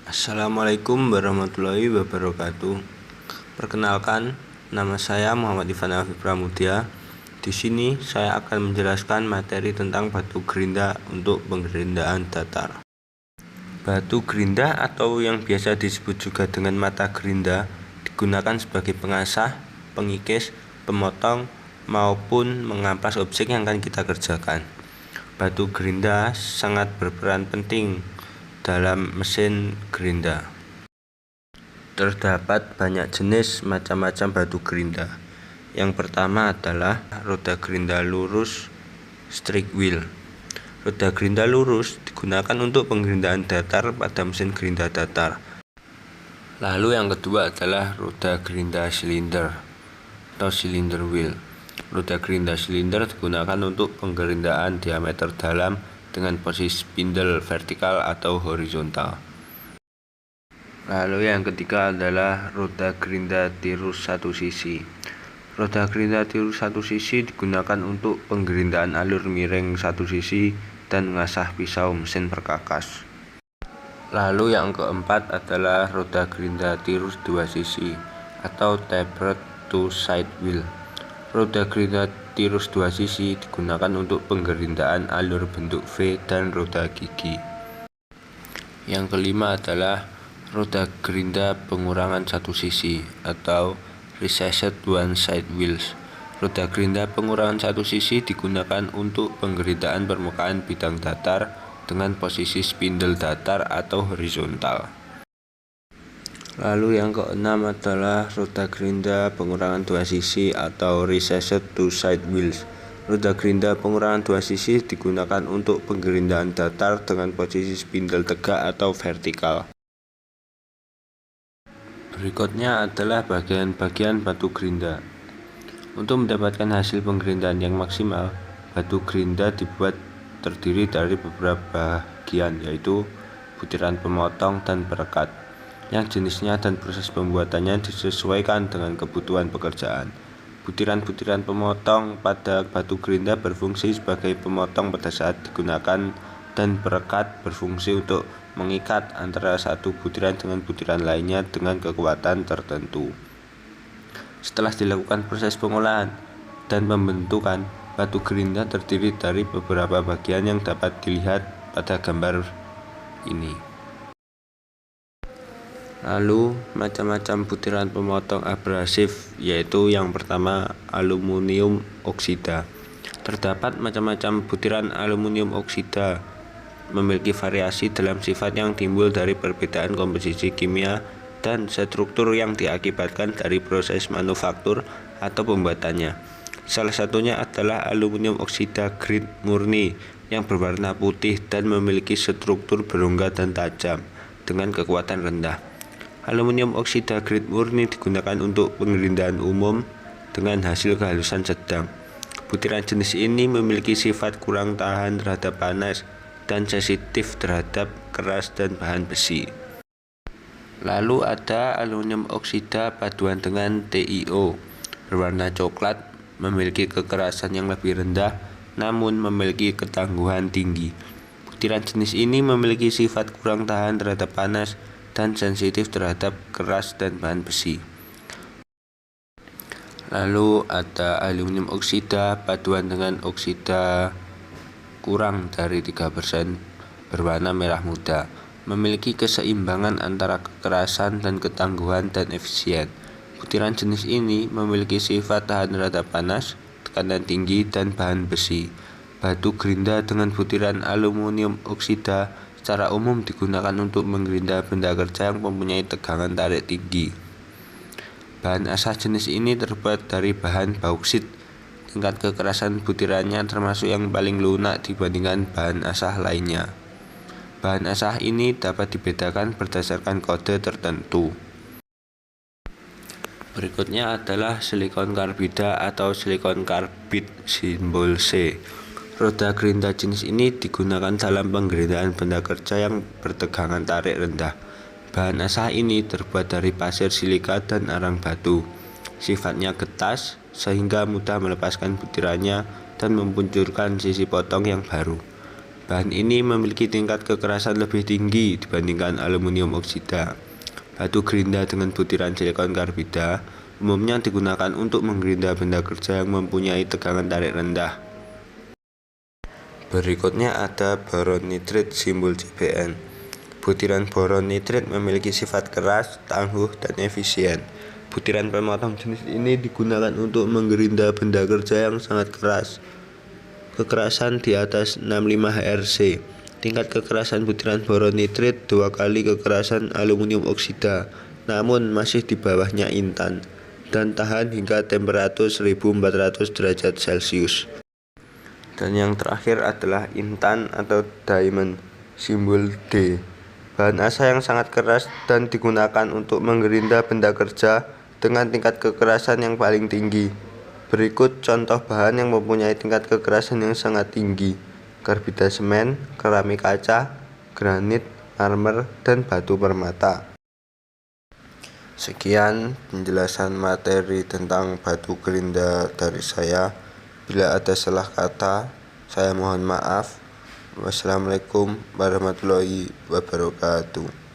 Assalamualaikum warahmatullahi wabarakatuh. Perkenalkan, nama saya Muhammad Ivan Alfi Pramudia. Di sini saya akan menjelaskan materi tentang batu gerinda untuk penggerindaan datar. Batu gerinda atau yang biasa disebut juga dengan mata gerinda digunakan sebagai pengasah, pengikis, pemotong, maupun mengampas objek yang akan kita kerjakan. Batu gerinda sangat berperan penting dalam mesin gerinda. Terdapat banyak jenis macam-macam batu gerinda. Yang pertama adalah roda gerinda lurus strike wheel. Roda gerinda lurus digunakan untuk penggerindaan datar pada mesin gerinda datar. Lalu yang kedua adalah roda gerinda silinder atau cylinder wheel. Roda gerinda silinder digunakan untuk penggerindaan diameter dalam dengan posisi spindle vertikal atau horizontal. Lalu yang ketiga adalah roda gerinda tirus satu sisi. Roda gerinda tirus satu sisi digunakan untuk penggerindaan alur miring satu sisi dan mengasah pisau mesin perkakas. Lalu yang keempat adalah roda gerinda tirus dua sisi atau tapered two side wheel. Roda gerinda tirus dua sisi digunakan untuk penggerindaan alur bentuk V dan roda gigi. Yang kelima adalah roda gerinda pengurangan satu sisi atau recessed one side wheels. Roda gerinda pengurangan satu sisi digunakan untuk penggerindaan permukaan bidang datar dengan posisi spindle datar atau horizontal. Lalu yang keenam adalah roda gerinda pengurangan dua sisi atau recessed two side wheels. Roda gerinda pengurangan dua sisi digunakan untuk penggerindaan datar dengan posisi spindle tegak atau vertikal. Berikutnya adalah bagian-bagian batu gerinda. Untuk mendapatkan hasil penggerindaan yang maksimal, batu gerinda dibuat terdiri dari beberapa bagian, yaitu butiran pemotong dan perekat, yang jenisnya dan proses pembuatannya disesuaikan dengan kebutuhan pekerjaan. Butiran-butiran pemotong pada batu gerinda berfungsi sebagai pemotong pada saat digunakan, dan perekat berfungsi untuk mengikat antara satu butiran dengan butiran lainnya dengan kekuatan tertentu. Setelah dilakukan proses pengolahan dan pembentukan, batu gerinda terdiri dari beberapa bagian yang dapat dilihat pada gambar ini. Lalu macam-macam butiran pemotong abrasif, yaitu yang pertama aluminium oksida. Terdapat macam-macam butiran aluminium oksida memiliki variasi dalam sifat yang timbul dari perbedaan komposisi kimia dan struktur yang diakibatkan dari proses manufaktur atau pembuatannya. Salah satunya adalah aluminium oksida grade murni yang berwarna putih dan memiliki struktur berongga dan tajam dengan kekuatan rendah. Aluminium oksida grade murni digunakan untuk penggerindaan umum dengan hasil kehalusan sedang. Butiran jenis ini memiliki sifat kurang tahan terhadap panas dan sensitif terhadap keras dan bahan besi. Lalu ada aluminium oksida paduan dengan TiO, berwarna coklat, memiliki kekerasan yang lebih rendah namun memiliki ketangguhan tinggi. Butiran jenis ini memiliki sifat kurang tahan terhadap panas dan sensitif terhadap keras dan bahan besi. Lalu ada aluminium oksida paduan dengan oksida kurang dari 3%, berwarna merah muda, memiliki keseimbangan antara kekerasan dan ketangguhan dan efisien. Butiran jenis ini memiliki sifat tahan terhadap panas, tekanan tinggi, dan bahan besi. Batu gerinda dengan butiran aluminium oksida secara umum digunakan untuk menggerinda benda kerja yang mempunyai tegangan tarik tinggi. Bahan asah jenis ini terbuat dari bahan bauksit. Tingkat kekerasan butirannya termasuk yang paling lunak dibandingkan bahan asah lainnya. Bahan asah ini dapat dibedakan berdasarkan kode tertentu. Berikutnya adalah silikon karbida atau silikon karbid simbol C. Roda gerinda jenis ini digunakan dalam penggerindaan benda kerja yang bertegangan tarik rendah. Bahan asah ini terbuat dari pasir silika dan arang batu. Sifatnya getas sehingga mudah melepaskan butirannya dan memunculkan sisi potong yang baru. Bahan ini memiliki tingkat kekerasan lebih tinggi dibandingkan aluminium oksida. Batu gerinda dengan butiran silikon karbida umumnya digunakan untuk menggerinda benda kerja yang mempunyai tegangan tarik rendah. Berikutnya ada boron nitrit simbol CBN. Butiran boron nitrit memiliki sifat keras, tangguh, dan efisien. Butiran pemotong jenis ini digunakan untuk menggerinda benda kerja yang sangat keras. Kekerasan di atas 65 Hzc. Tingkat kekerasan butiran boron nitrit 2 kali kekerasan aluminium oksida, namun masih di bawahnya intan, dan tahan hingga temperatur 1400 derajat Celcius. Dan yang terakhir adalah intan atau diamond, simbol D. Bahan asa yang sangat keras dan digunakan untuk menggerinda benda kerja dengan tingkat kekerasan yang paling tinggi. Berikut contoh bahan yang mempunyai tingkat kekerasan yang sangat tinggi: karbida semen, keramik kaca, granit, marmer, dan batu permata. Sekian penjelasan materi tentang batu gerinda dari saya. Bila ada salah kata, saya mohon maaf. Wassalamualaikum warahmatullahi wabarakatuh.